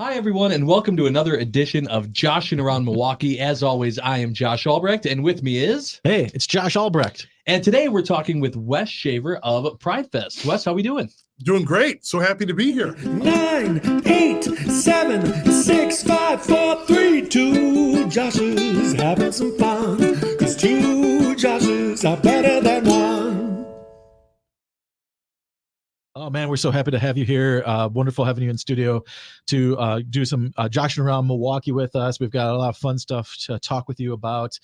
Hi, everyone, and welcome to another edition of Joshing Around Milwaukee. As always, I am Josh Albrecht, and with me is... Hey, it's Josh Albrecht. And today we're talking with Wes Shaver of Pride Fest. Wes, how we doing? Doing great. So happy to be here. 9, 8, 7, 6, 5, 4, 3, 2. Josh is having some fun, 'cause 2 Joshes are better than 1. Oh man, we're so happy to have you here. Wonderful having you in studio to do some joshing around Milwaukee with us. We've got a lot of fun stuff to talk with you about,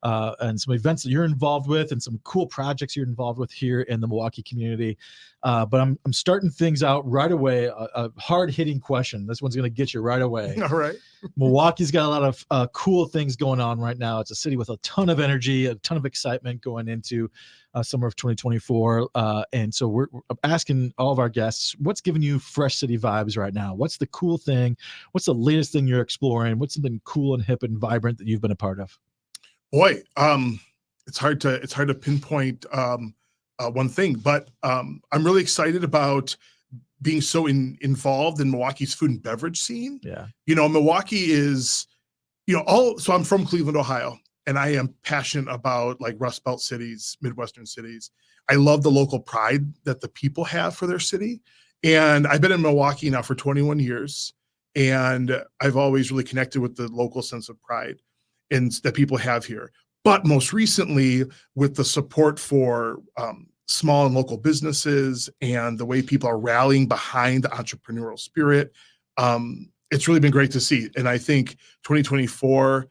and some events that you're involved with, and some cool projects you're involved with here in the Milwaukee community. But I'm starting things out right away. A hard-hitting question. This one's going to get you right away. All right. Milwaukee's got a lot of cool things going on right now. It's a city with a ton of energy, a ton of excitement going into summer of 2024. And so we're asking all of our guests, what's giving you fresh city vibes right now? What's the cool thing? What's the latest thing you're exploring? What's something cool and hip and vibrant that you've been a part of? Boy, it's hard to pinpoint one thing, but I'm really excited about being so involved in Milwaukee's food and beverage scene. Yeah. Milwaukee is, so I'm from Cleveland, Ohio, and I am passionate about like Rust Belt cities, Midwestern cities. I love the local pride that the people have for their city. And I've been in Milwaukee now for 21 years, and I've always really connected with the local sense of pride and that people have here. But most recently, with the support for small and local businesses and the way people are rallying behind the entrepreneurial spirit, it's really been great to see. And I think 2024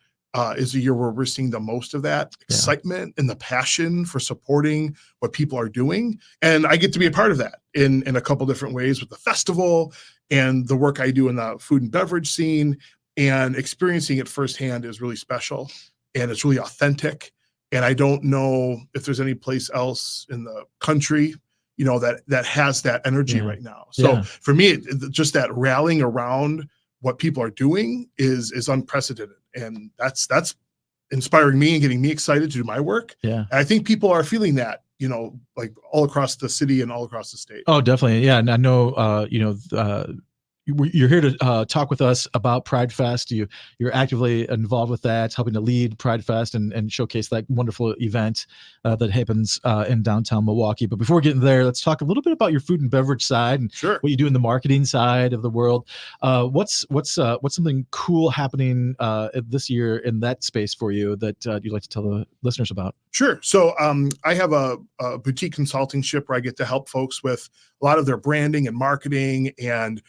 is a year where we're seeing the most of that excitement and the passion for supporting what people are doing. And I get to be a part of that in a couple different ways with the festival and the work I do in the food and beverage scene. And experiencing it firsthand is really special, and it's really authentic. And I don't know if there's any place else in the country, that has that energy right now. So for me, just that rallying around what people are doing is unprecedented. And that's inspiring me and getting me excited to do my work. Yeah. And I think people are feeling that, like all across the city and all across the state. Oh, definitely. Yeah. And I know, you're here to talk with us about Pride Fest. You're actively involved with that, helping to lead Pride Fest and showcase that wonderful event that happens in downtown Milwaukee. But before getting there, let's talk a little bit about your food and beverage side and what you do in the marketing side of the world. What's something cool happening this year in that space for you that you'd like to tell the listeners about? Sure. So I have a boutique consulting ship where I get to help folks with a lot of their branding and marketing and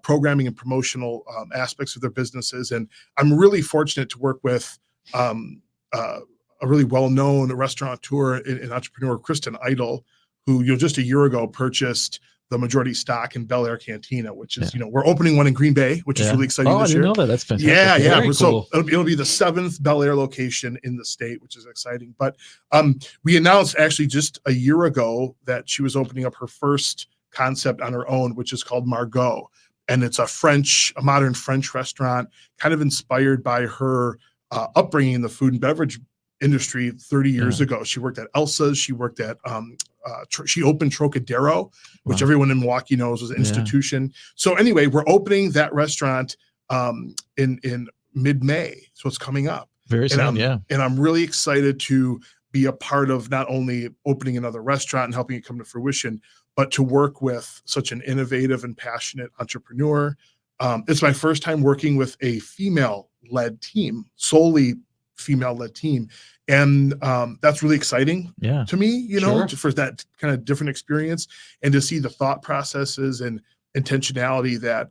programming and promotional aspects of their businesses. And I'm really fortunate to work with a really well-known restaurateur and entrepreneur, Kristen Idle, who just a year ago purchased the majority stock in Bel Air Cantina, which is, we're opening one in Green Bay, which is really exciting this year. I didn't know that. That's fantastic. Yeah. Very So cool. it'll be the 7th Bel Air location in the state, which is exciting. But we announced actually just a year ago that she was opening up her first concept on her own, which is called Margot. And it's a modern French restaurant, kind of inspired by her upbringing in the food and beverage industry 30 years ago. She worked at Elsa's. She worked at, she opened Trocadero, which everyone in Milwaukee knows was an institution. So anyway, we're opening that restaurant in mid-May. So it's coming up. Very soon, And I'm really excited to be a part of not only opening another restaurant and helping it come to fruition, but to work with such an innovative and passionate entrepreneur. It's my first time working with a female-led team, solely female-led team. And that's really exciting to me, for that kind of different experience and to see the thought processes and intentionality that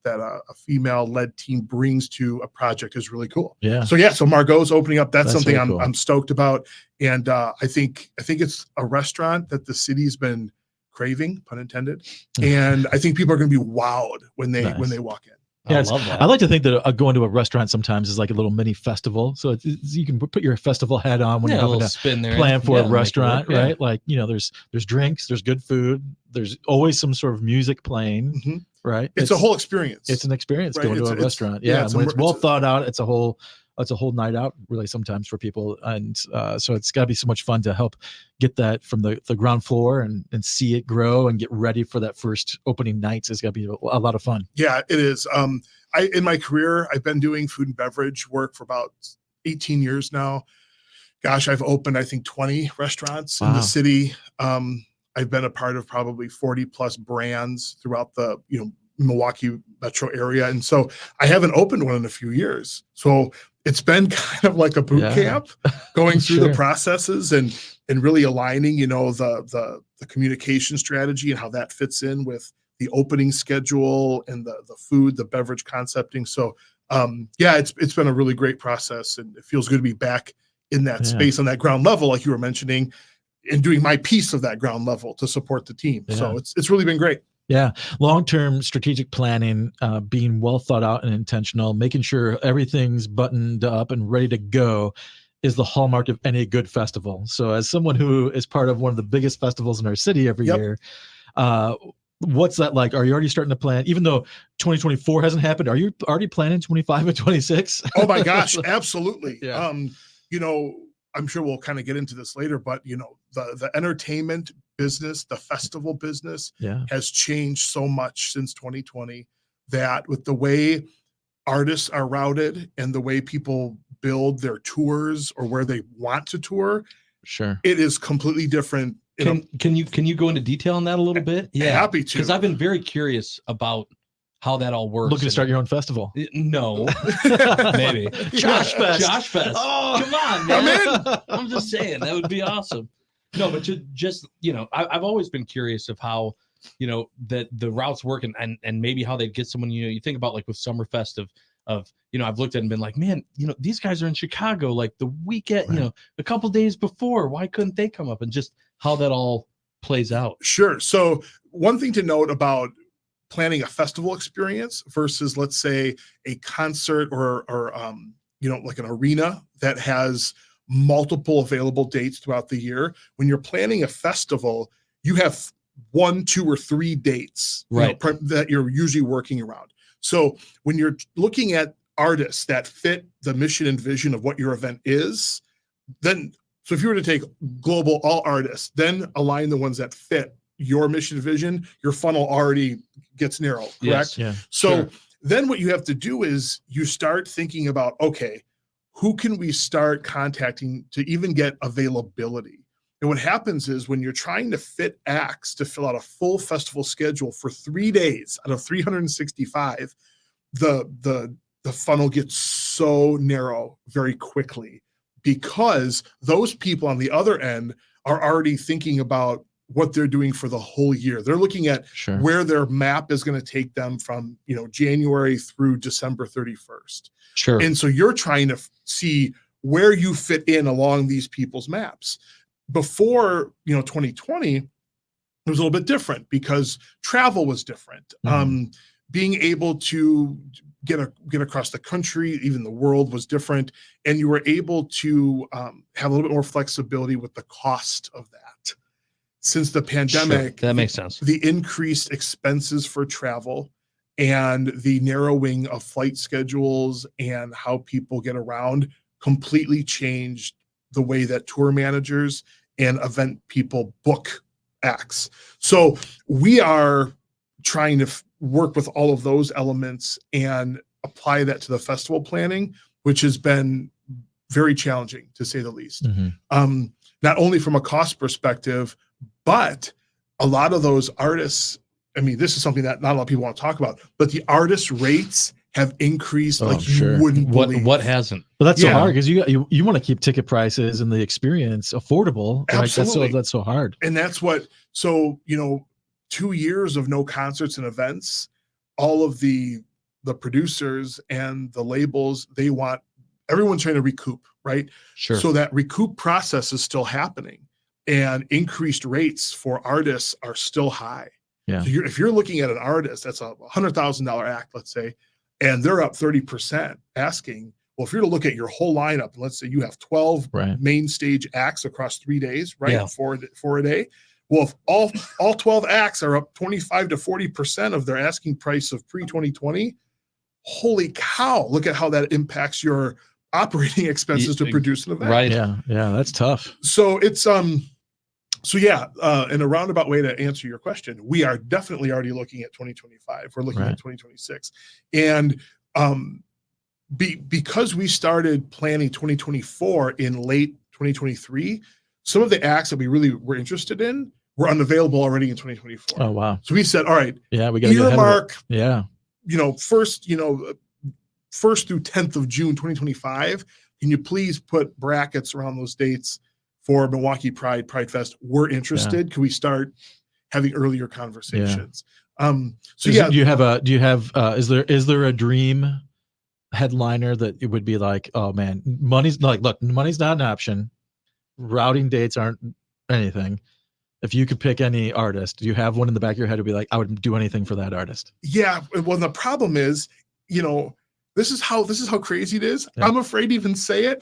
a female-led team brings to a project is really cool. So Margot's opening up. That's something really cool. I'm stoked about. And I think it's a restaurant that the city's been craving, pun intended. And I think people are going to be wowed when they walk in. Yeah, I love that. I like to think that going to a restaurant sometimes is like a little mini festival. So you can put your festival hat on when you're having to plan for a restaurant, right? Like, there's drinks, there's good food, there's always some sort of music playing, right? It's a whole experience. It's an experience right? going to a restaurant. It's when it's well thought out, it's a whole that's a whole night out really sometimes for people. And so it's got to be so much fun to help get that from the ground floor and see it grow and get ready for that first opening nights. It's got to be a lot of fun. Yeah, it is. In my career, I've been doing food and beverage work for about 18 years now. Gosh, I've opened, I think, 20 restaurants in the city. I've been a part of probably 40 plus brands throughout the, Milwaukee metro area. And so I haven't opened one in a few years. So it's been kind of like a boot camp going through the processes and really aligning, the communication strategy and how that fits in with the opening schedule and the food, the beverage concepting. So it's been a really great process, and it feels good to be back in that space on that ground level, like you were mentioning, and doing my piece of that ground level to support the team. Yeah. So it's really been great. Yeah. Long-term strategic planning, being well thought out and intentional, making sure everything's buttoned up and ready to go is the hallmark of any good festival. So as someone who is part of one of the biggest festivals in our city every year, what's that like? Are you already starting to plan, even though 2024 hasn't happened? Are you already planning 25 and 26? Oh my gosh, absolutely. I'm sure we'll kind of get into this later, but the entertainment business, the festival business has changed so much since 2020 that with the way artists are routed and the way people build their tours or where they want to tour, it is completely different. Can you go into detail on that a little bit? Yeah, happy to. Because I've been very curious about how that all works. Looking to start your own festival? No, maybe Josh Fest. Josh Fest. Oh, come on, man! I'm just saying that would be awesome. No, but just I've always been curious of how that the routes work and maybe how they get someone. You think about like with Summerfest of I've looked at it and been like, man, these guys are in Chicago like the weekend, a couple days before. Why couldn't they come up? And just how that all plays out. Sure. So one thing to note about planning a festival experience versus, let's say, a concert or like an arena that has multiple available dates throughout the year. When you're planning a festival, you have 1, 2, or 3 dates that you're usually working around. So when you're looking at artists that fit the mission and vision of what your event is, so if you were to take global all artists, then align the ones that fit your mission and vision, your funnel already gets narrow, correct? Yes, yeah, so then what you have to do is you start thinking about, okay, who can we start contacting to even get availability? And what happens is when you're trying to fit acts to fill out a full festival schedule for 3 days out of 365, the funnel gets so narrow very quickly because those people on the other end are already thinking about what they're doing for the whole year. They're looking at where their map is going to take them from, January through December 31st. Sure. And so you're trying to see where you fit in along these people's maps. Before, 2020, it was a little bit different because travel was different. Being able to get across the country, even the world, was different. And you were able to have a little bit more flexibility with the cost of that. Since the pandemic, that makes sense. The increased expenses for travel and the narrowing of flight schedules and how people get around completely changed the way that tour managers and event people book acts. So we are trying to work with all of those elements and apply that to the festival planning, which has been very challenging, to say the least. Not only from a cost perspective, but a lot of those artists, I mean, this is something that not a lot of people want to talk about, but the artist rates have increased you wouldn't believe. What hasn't? But that's so hard because you want to keep ticket prices and the experience affordable. Absolutely. Right? That's so hard. And that's what, 2 years of no concerts and events, all of the producers and the labels, everyone's trying to recoup, right? Sure. So that recoup process is still happening, and increased rates for artists are still high. Yeah. So if you're looking at an artist that's a $100,000 act, let's say, and they're up 30% asking, well, if you're to look at your whole lineup, and let's say you have 12 main stage acts across 3 days, right? Yeah. For a day. Well, if all 12 acts are up 25 to 40% of their asking price of pre-2020, holy cow, look at how that impacts your operating expenses to produce an event. Right. Yeah. That's tough. So it's so yeah, in a roundabout way to answer your question, we are definitely already looking at 2025. We're looking at 2026, and because we started planning 2024 in late 2023, some of the acts that we really were interested in were unavailable already in 2024. Oh wow! So we said, all right, yeah, we got to earmark. Yeah, first through 10th of June 2025. Can you please put brackets around those dates for Milwaukee Pride Fest? We're interested. Can we start having earlier conversations? So yeah, do you have is there a dream headliner that it would be like, oh man, money's like, look, money's not an option, routing dates aren't anything. If you could pick any artist, do you have one in the back of your head to be like, I would do anything for that artist? Yeah. Well, the problem is, this is how crazy it is. Yeah. I'm afraid to even say it,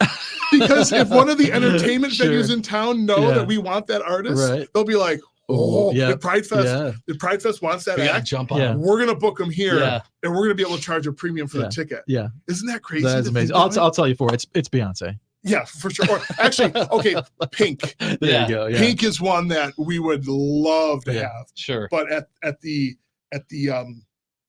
because if one of the entertainment venues in town know that we want that artist, they'll be like, oh, the Pride Fest wants that act. Jump on. We're gonna book them here, and we're gonna be able to charge a premium for the ticket. Yeah, isn't that crazy? That's amazing. I'll tell you it's Beyonce. Yeah, for sure. Or actually, okay, Pink. There you go. Yeah. Pink is one that we would love to have. Sure. But at the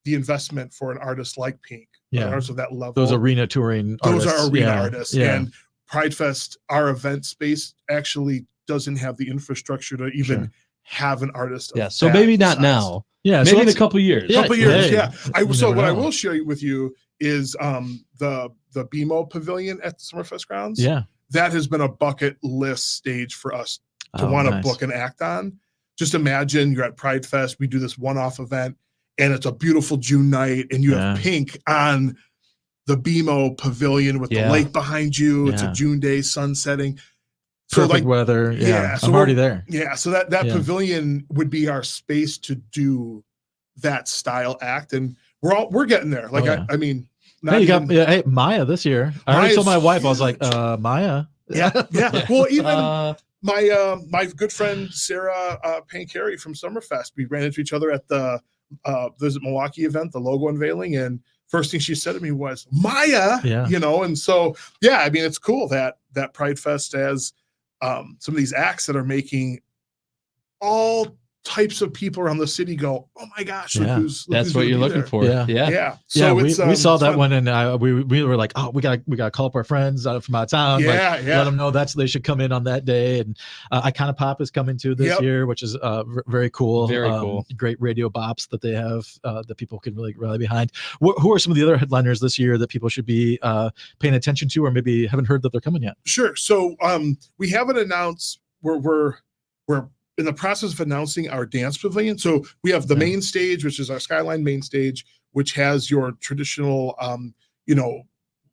investment for an artist like Pink, an artist of that level, those arena touring artists. Those are arena artists. And Pride Fest, our event space, actually doesn't have the infrastructure to even have an artist. So maybe not size. Now. Yeah, maybe in a couple years. Couple years. So what I will share with you is the BMO Pavilion at the Summerfest grounds. Yeah, that has been a bucket list stage for us to want to book an act on. Just imagine you're at Pride Fest. We do this one-off event, and it's a beautiful June night, and you have Pink on the BMO Pavilion with the lake behind you. It's a June day, sun setting. So perfect weather. So I'm already there. Yeah, so that pavilion would be our space to do that style act, and we're getting there. Like I mean, hey, Maya this year. I already told my wife, I was like, Maya. Yeah. Well, even my good friend Sarah Pancari from Summerfest, we ran into each other at the Visit Milwaukee event, the logo unveiling, and first thing she said to me was Maya. And so I mean, it's cool that Pride Fest has some of these acts that are making all types of people around the city go, oh my gosh, that's what you're looking for. So we saw that one, and we were like, oh, we gotta call up our friends from out of town, let them know they should come in on that day. And Icona Pop is coming too this year, which is very cool. Cool. Great radio bops that they have that people can really rally behind. Who are some of the other headliners this year that people should be paying attention to, or maybe haven't heard that they're coming yet? Sure. So we haven't announced. We're in the process of announcing our dance pavilion. So we have the main stage, which is our Skyline main stage, which has your traditional,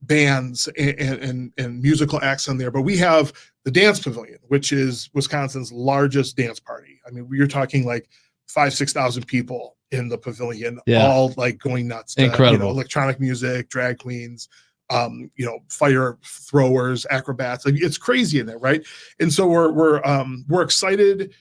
bands and musical acts on there. But we have the dance pavilion, which is Wisconsin's largest dance party. I mean, you're talking like 5,000-6,000 people in the pavilion, all like going nuts. Incredible. Electronic music, drag queens, fire throwers, acrobats. Like, it's crazy in there, right? And so we're excited.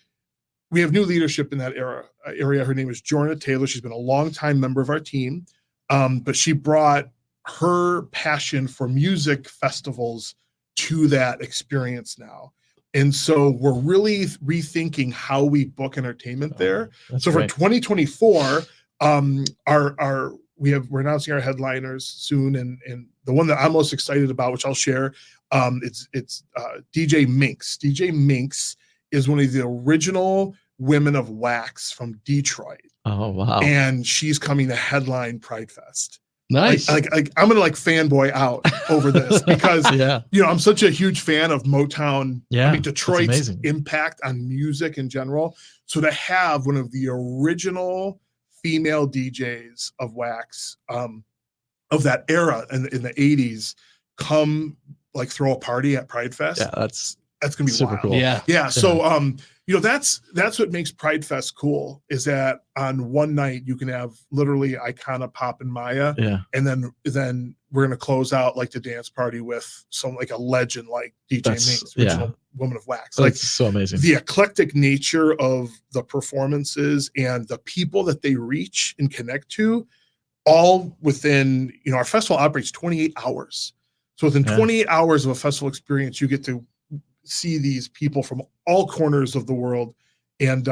We have new leadership in that area. Her name is Jorna Taylor. She's been a longtime member of our team, but she brought her passion for music festivals to that experience now. And so we're really rethinking how we book entertainment there. So for 2024, we're announcing our headliners soon, and the one that I'm most excited about, which I'll share, it's DJ Minx. DJ Minx is one of the original women of wax from Detroit. Oh wow! And she's coming to headline Pride Fest. Nice. Like I'm gonna fanboy out over this because I'm such a huge fan of Motown. Yeah, I mean, Detroit's impact on music in general. So to have one of the original female DJs of wax of that era in the 80s come throw a party at Pride Fest. Yeah, that's gonna be super wild. Cool. Yeah. So that's what makes Pride Fest cool, is that on one night you can have literally Icona Pop and Maya, and then we're gonna close out the dance party with some a legend like DJ Minx, original woman of wax. That's so amazing. The eclectic nature of the performances and the people that they reach and connect to, all within our festival operates 28 hours. So within 28 hours of a festival experience, you get to see these people from all corners of the world. And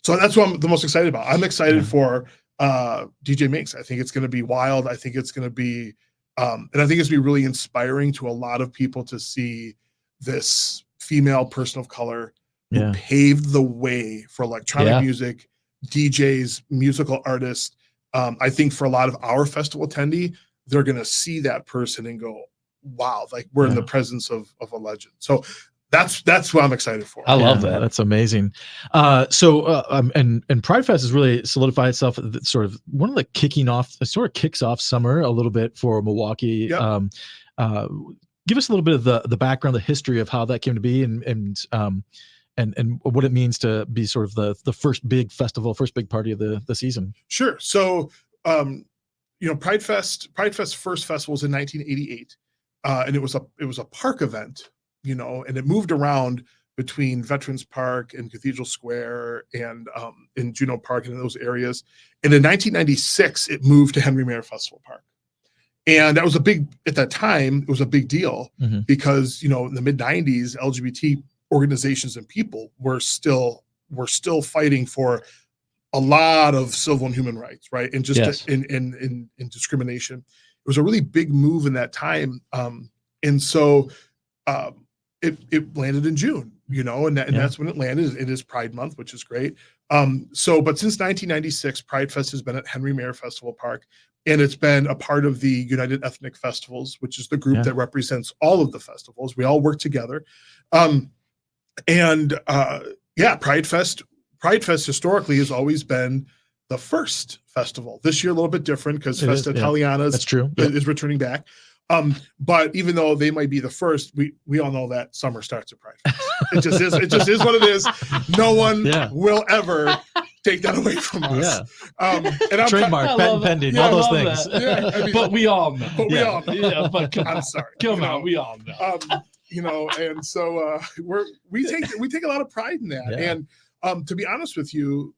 so that's what I'm the most excited about. I'm excited for DJ Minx. I think it's going to be wild. I think it's going to be, and I think it's going to be really inspiring to a lot of people to see this female person of color who paved the way for electronic music, DJs, musical artists. I think for a lot of our festival attendee, they're going to see that person and go, wow, like we're in the presence of a legend. So that's what I'm excited for. I love that. That's amazing. And Pride Fest has really solidified itself as sort of one of the kicks off summer a little bit for Milwaukee. Yep. Give us a little bit of the background, the history of how that came to be, and what it means to be sort of the first big festival, first big party of the season. Sure. So, Pride Fest's first festival was in 1988, and it was a park event, and it moved around between Veterans Park and Cathedral Square and in Juneau Park and in those areas. And in 1996, it moved to Henry Maier Festival Park. And that was at that time, it was a big deal because, in the mid 90s, LGBT organizations and people were still fighting for a lot of civil and human rights, right? And just in discrimination. It was a really big move in that time. And so it landed in June, and that's when it landed. It is Pride Month, which is great. But since 1996, Pride Fest has been at Henry Maier Festival Park, and it's been a part of the United Ethnic Festivals, which is the group that represents all of the festivals. We all work together. Pride Fest historically has always been the first festival. This year a little bit different because Festa Italiana is returning back. But even though they might be the first, we all know that summer starts at Pride Fest. It just is what it is. No one will ever take that away from us. And I'm trademark, patent pending, all those things. But we all know. We all know. Yeah, but I'm sorry. Come on, we all know. And so we take a lot of pride in that. Yeah. And to be honest with you,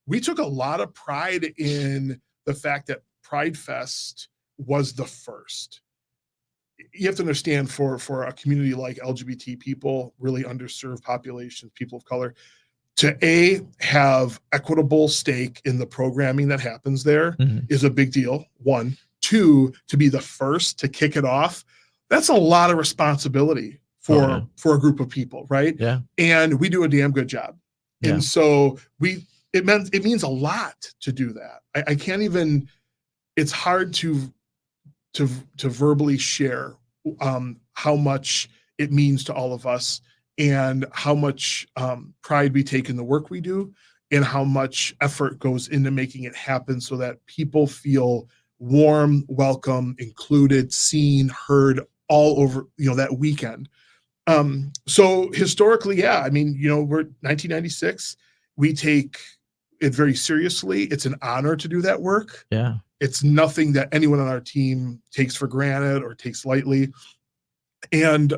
we took a lot of pride in the fact that Pride Fest was the first. You have to understand for a community like LGBT people, really underserved populations, people of color, to have equitable stake in the programming that happens there is a big deal. 1, 2, to be the first to kick it off. That's a lot of responsibility for a group of people, right? Yeah. And we do a damn good job. Yeah. And so it means a lot to do that. I can't even, it's hard to verbally share how much it means to all of us and how much pride we take in the work we do and how much effort goes into making it happen so that people feel warm, welcome, included, seen, heard all over, that weekend. So historically, we're 1996. We take it very seriously. It's an honor to do that work. Yeah. It's nothing that anyone on our team takes for granted or takes lightly. And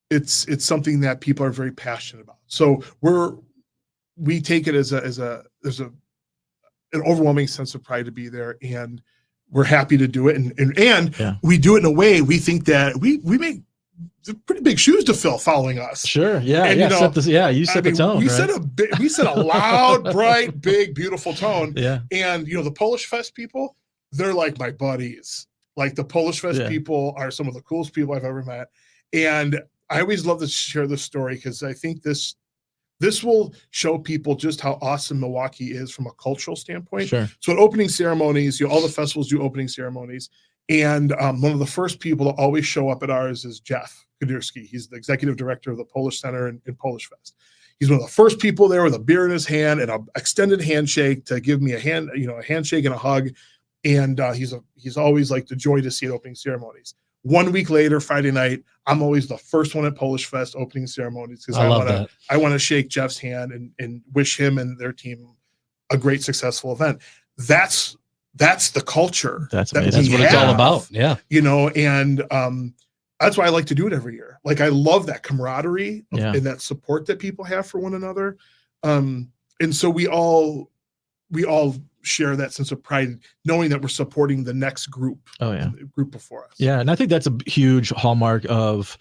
it's something that people are very passionate about. So we take it there's an overwhelming sense of pride to be there, and we're happy to do it. And we do it in a way we think that we make pretty big shoes to fill following us. Sure. Yeah. And, you set the tone. We set a loud, bright, big, beautiful tone. Yeah. And the Polish Fest people, they're like my buddies. Like the Polish Fest people are some of the coolest people I've ever met. And I always love to share this story because I think this will show people just how awesome Milwaukee is from a cultural standpoint. Sure. So at opening ceremonies, all the festivals do opening ceremonies. And one of the first people to always show up at ours is Jeff Kadirski. He's the executive director of the Polish Center in Polish Fest. He's one of the first people there with a beer in his hand and an extended handshake to give me a handshake and a hug. And he's always like the joy to see at opening ceremonies. 1 week later, Friday night, I'm always the first one at Polish Fest opening ceremonies because I want to shake Jeff's hand and wish him and their team a great, successful event. That's the culture. That's amazing. That's what it's all about. Yeah. And that's why I like to do it every year. Like I love that camaraderie and that support that people have for one another. And so we all share that sense of pride, knowing that we're supporting the next group. Oh yeah, group before us. Yeah, and I think that's a huge hallmark of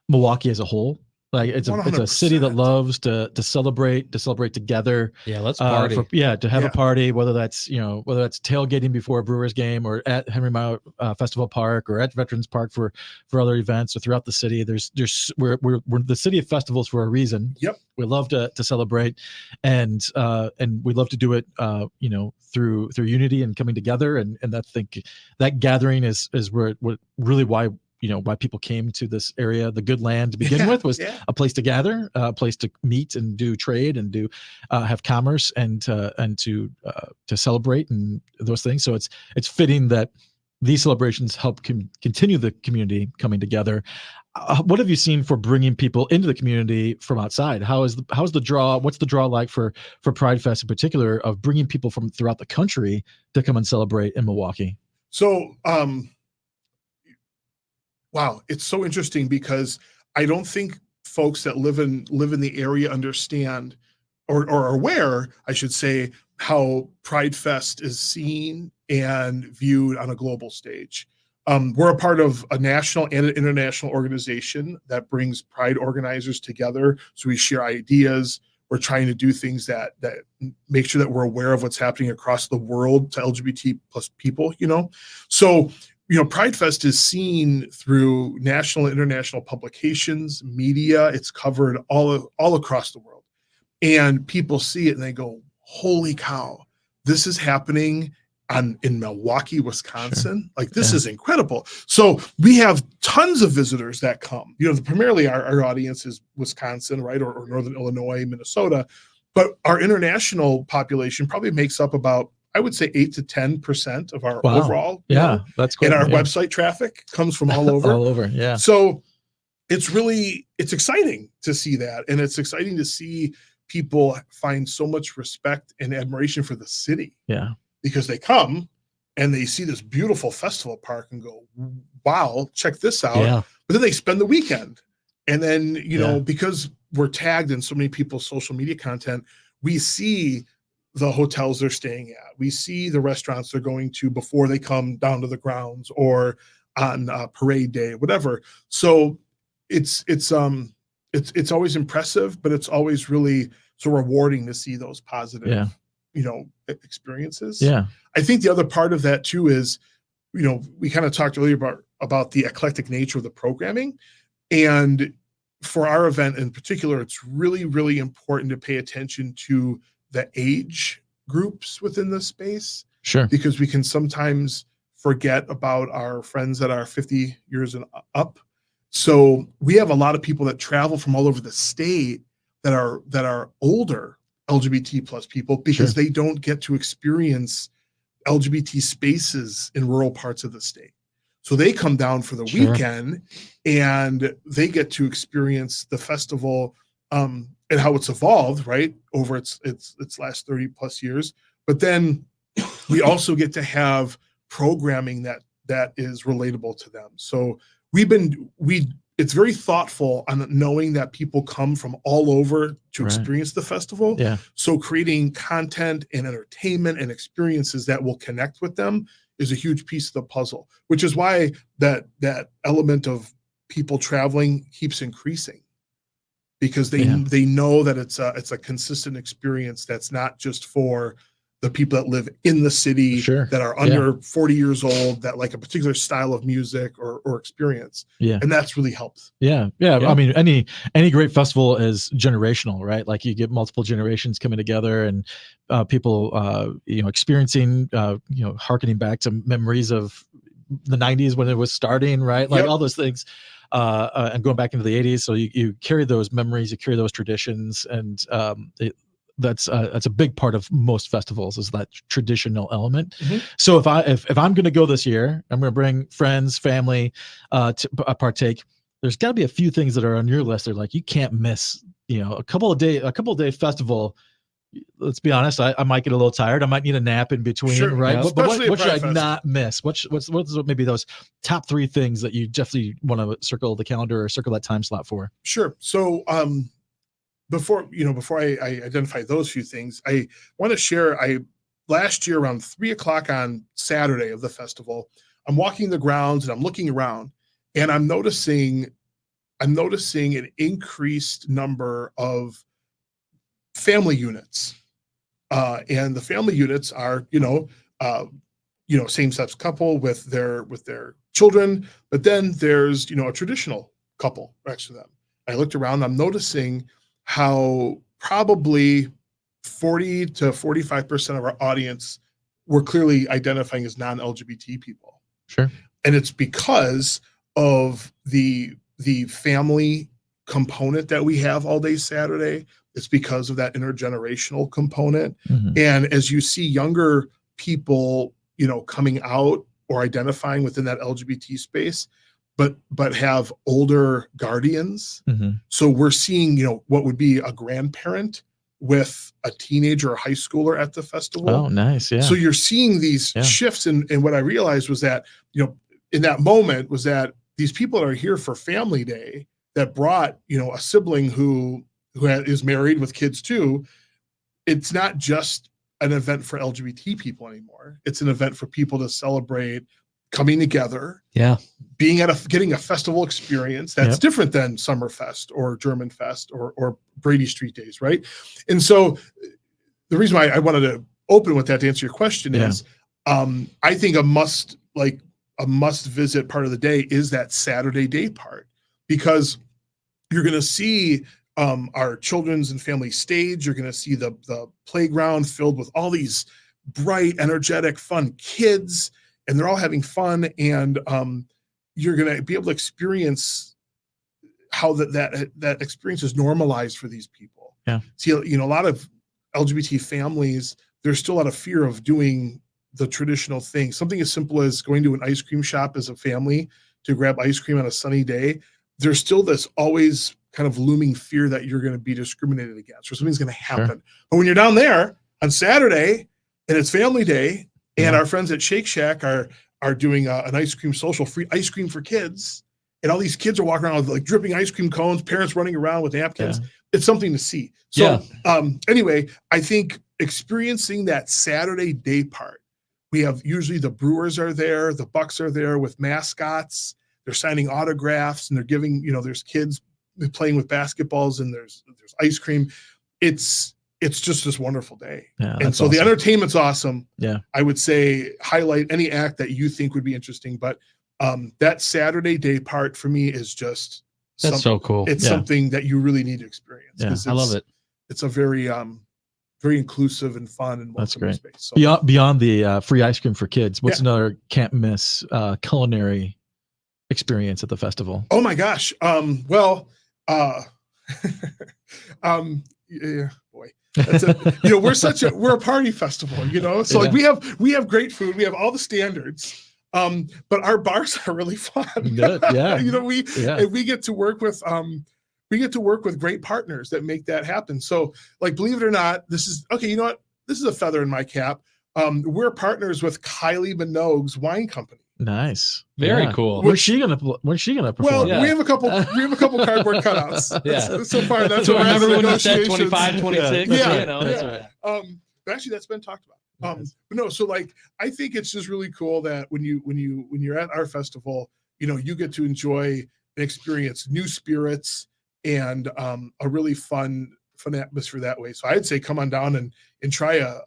Milwaukee as a whole. Like it's a city that 100%. loves to celebrate together. Yeah, let's party. To have a party, whether that's tailgating before a Brewers game, or at Henry Mile Festival Park, or at Veterans Park for other events, or throughout the city. We're the city of festivals for a reason. Yep, we love to celebrate, and we love to do it through unity and coming together, and I think that gathering is where really why people came to this area. The good land to begin with was a place to gather, a place to meet and do trade and do have commerce and to celebrate and those things. So it's fitting that these celebrations help continue the community coming together. What have you seen for bringing people into the community from outside? How's the draw? What's the draw like for Pride Fest in particular, of bringing people from throughout the country to come and celebrate in Milwaukee? So, wow, it's so interesting, because I don't think folks that live in the area understand or are aware, I should say, how Pride Fest is seen and viewed on a global stage. We're a part of a national and an international organization that brings Pride organizers together. So we share ideas. We're trying to do things that make sure that we're aware of what's happening across the world to LGBT plus people, So, Pride Fest is seen through national and international publications, media. It's covered all across the world. And people see it and they go, holy cow, this is happening in Milwaukee, Wisconsin. Sure. Like, this is incredible. So we have tons of visitors that come. Primarily our audience is Wisconsin, right? Or Northern Illinois, Minnesota. But our international population probably makes up about, I would say, 8 to 10% of our overall. That's cool. And our website traffic comes from all over. All over, yeah. So it's exciting to see that. And it's exciting to see people find so much respect and admiration for the city. Yeah. Because they come and they see this beautiful festival park and go, wow, check this out. Yeah. But then they spend the weekend. And then, because we're tagged in so many people's social media content, we see the hotels they're staying at. We see the restaurants they're going to before they come down to the grounds, or on parade day, whatever. So it's always impressive, but it's always really so rewarding to see those positive, experiences. Yeah. I think the other part of that too is, we kind of talked earlier about the eclectic nature of the programming. And for our event in particular, it's really, really important to pay attention to the age groups within the space. Sure. Because we can sometimes forget about our friends that are 50 years and up. So we have a lot of people that travel from all over the state that are older LGBT plus people, because they don't get to experience LGBT spaces in rural parts of the state. So they come down for the weekend and they get to experience the festival and how it's evolved, right, over its last 30 plus years. But then we also get to have programming that is relatable to them. So it's very thoughtful on knowing that people come from all over to experience the festival. Yeah. So creating content and entertainment and experiences that will connect with them is a huge piece of the puzzle, which is why that element of people traveling keeps increasing, because they know that it's a consistent experience that's not just for the people that live in the city that are under 40 years old, that like a particular style of music or experience. Yeah. And that's really helped. Yeah. I mean, any great festival is generational, right? Like you get multiple generations coming together and people, experiencing, hearkening back to memories of the 90s when it was starting, right? Like all those things. And going back into the 80s. So you carry those memories, you carry those traditions, and that's a big part of most festivals, is that traditional element. Mm-hmm. So if I'm going to go this year, I'm going to bring friends, family to partake. There's got to be a few things that are on your list. They're like, you can't miss, a couple of day festival. Let's be honest, I might get a little tired. I might need a nap in between, right? Yeah, but what should I not miss? What's maybe those top 3 things that you definitely want to circle the calendar or circle that time slot for? Sure. So before I identify those few things, I want to share, last year around 3:00 on Saturday of the festival, I'm walking the grounds and I'm looking around, and I'm noticing an increased number of family units. And the family units are, same-sex couple with their children, but then there's, a traditional couple next to them. I looked around, I'm noticing how probably 40 to 45% of our audience were clearly identifying as non-LGBT people. Sure. And it's because of the family component that we have all day Saturday. It's because of that intergenerational component. Mhm. And as you see younger people, coming out or identifying within that LGBT space, but have older guardians. Mhm. So we're seeing, what would be a grandparent with a teenager or high schooler at the festival. Oh, nice. Yeah. So you're seeing these Yeah. shifts. And what I realized was that, in that moment was that these people that are here for family day that brought, a sibling who is married with kids too. It's not just an event for LGBT people anymore. It's an event for people to celebrate coming together. Yeah. Getting a festival experience that's Yep. different than Summerfest or German Fest or Brady Street Days, right? And so the reason why I wanted to open with that to answer your question is, I think a must visit part of the day is that Saturday day part, because you're going to see our children's and family stage. You're going to see the playground filled with all these bright, energetic, fun kids, and they're all having fun. And you're going to be able to experience how that experience is normalized for these people. Yeah. See, a lot of LGBT families, there's still a lot of fear of doing the traditional thing. Something as simple as going to an ice cream shop as a family to grab ice cream on a sunny day. There's still this always kind of looming fear that you're going to be discriminated against or something's going to happen. Sure. But when you're down there on Saturday and it's family day, and Yeah. our friends at Shake Shack are doing an ice cream social, free ice cream for kids, and all these kids are walking around with like dripping ice cream cones, parents running around with napkins. Yeah. It's something to see. So anyway, I think experiencing that Saturday day part, we have usually the Brewers are there, the Bucks are there with mascots. They're signing autographs and they're giving, there's kids playing with basketballs and there's ice cream. It's just this wonderful day. Yeah, and so the entertainment's awesome. Yeah. I would say highlight any act that you think would be interesting, but that Saturday day part for me is just so cool. It's something that you really need to experience. Yeah, I love it. It's a very very inclusive and fun and That's welcoming great. space. So, Beyond the free ice cream for kids, what's another can't miss culinary experience at the festival? oh my gosh. Yeah, boy. That's we're a party festival, so like we have great food, we have all the standards, but our bars are really fun. Good, yeah. We get to work with great partners that make that happen. So like, believe it or not, this is okay. You know what? This is a feather in my cap. We're partners with Kylie Minogue's wine company. Nice. Very cool. When's she gonna perform? Well, we have a couple cardboard cutouts. Yeah. So far, that's So what remember when you said negotiations. 25, 26? Yeah. That's right. But actually, that's been talked about. But no, so like, I think it's just really cool that when you're at our festival, you get to enjoy and experience new spirits and a really fun atmosphere that way. So I'd say come on down and try a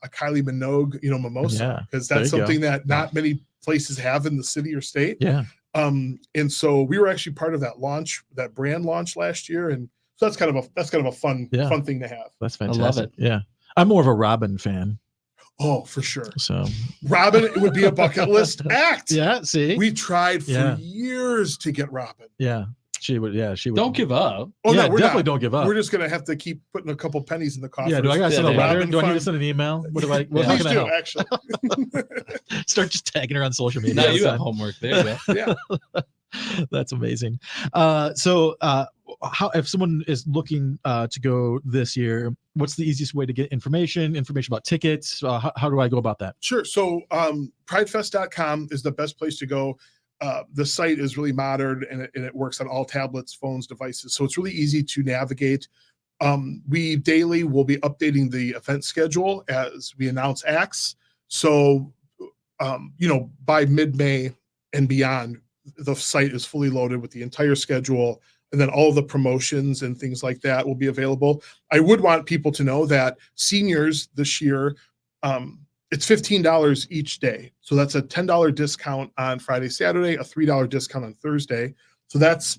Kylie Minogue, mimosa, because that's something that not many places have in the city or state. Yeah. And so we were actually part of that brand launch last year, and so that's kind of a fun thing to have. That's fantastic. I love it. Yeah. I'm more of a Robin fan. Oh, for sure. So Robin, it would be a bucket list act. Yeah. See, we tried for years to get Robin. Yeah. She would. Don't give up. Oh, yeah, no, we're definitely not. don't give up. We're just gonna have to keep putting a couple pennies in the coffers. Yeah. Do I gotta send a letter? Robin Do I need to fund. send an email? What do I? Please can I do, help? actually. Start just tagging her on social media. Now you have homework. There you go. Yeah. That's amazing. So how, if someone is looking to go this year, what's the easiest way to get information about tickets? How do I go about that? Sure. So pridefest.com is the best place to go. The site is really modern and it works on all tablets, phones, devices. So it's really easy to navigate. We daily will be updating the event schedule as we announce acts. So, by mid-May and beyond, the site is fully loaded with the entire schedule, and then all of the promotions and things like that will be available. I would want people to know that seniors this year, it's $15 each day. So that's a $10 discount on Friday, Saturday, a $3 discount on Thursday. So that's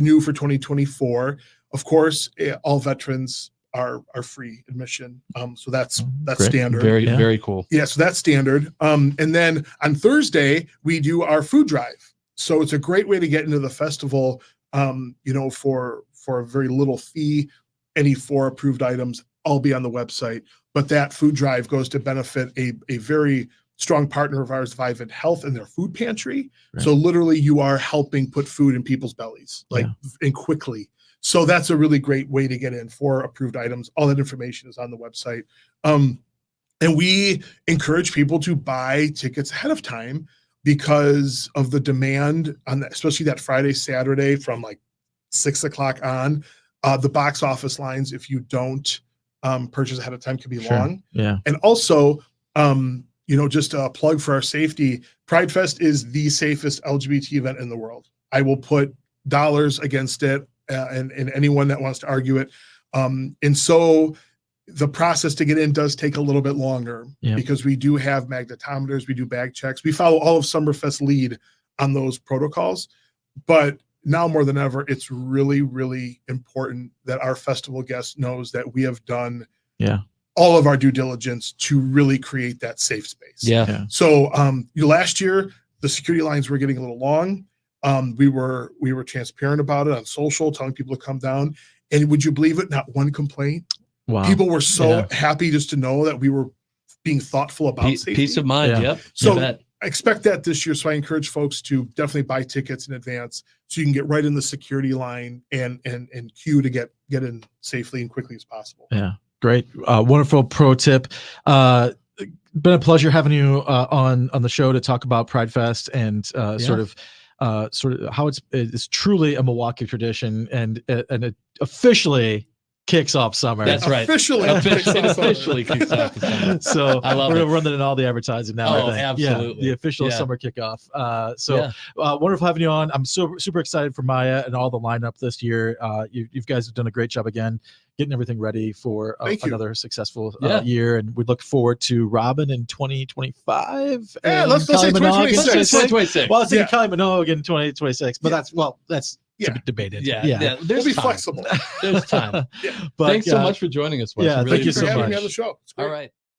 new for 2024. Of course, all veterans are free admission. So that's Great. standard. Very cool. Yeah, so that's standard. And then on Thursday, we do our food drive. So it's a great way to get into the festival, for a very little fee. Any 4 approved items, all be on the website. But that food drive goes to benefit a very strong partner of ours, Vivint Health, and their food pantry. Right. So literally you are helping put food in people's bellies, and quickly. So that's a really great way to get in. 4 approved items. All that information is on the website. And we encourage people to buy tickets ahead of time because of the demand on that, especially that Friday, Saturday from like 6 o'clock on. The box office lines, if you don't purchase ahead of time, can be long. Yeah. And also, just a plug for our safety, Pride Fest is the safest LGBT event in the world. I will put dollars against it, and anyone that wants to argue it. And so the process to get in does take a little bit longer because we do have magnetometers, we do bag checks. We follow all of Summerfest lead on those protocols. But now more than ever, it's really, really important that our festival guest knows that we have done all of our due diligence to really create that safe space. Yeah. So last year, the security lines were getting a little long. We were transparent about it on social, telling people to come down. And would you believe it? Not one complaint. Wow. People were so happy just to know that we were being thoughtful about safety. Peace of mind. Yeah. Yep. So I expect that this year. So I encourage folks to definitely buy tickets in advance so you can get right in the security line and queue to get in safely and quickly as possible. Yeah. Great. Wonderful pro tip. Been a pleasure having you on the show to talk about Pride Fest and sort of how it's truly a Milwaukee tradition and it officially kicks off summer. That's right. Officially kicks off the summer. So I love we're it. gonna run that in all the advertising now. Oh, I think. absolutely. Yeah, the official summer kickoff. Wonderful having you on. I'm super excited for Maya and all the lineup this year. You guys have done a great job again, getting everything ready for another successful year, and we look forward to Robin in 2025. Yeah, let's say 2026. Well, I was thinking Kylie Minogue in 2026, but that's to be debated. Yeah. We'll be flexible. There's time. But, thanks so much for joining us, Wes. Yeah, really thank you so for having much. me on the show. All right.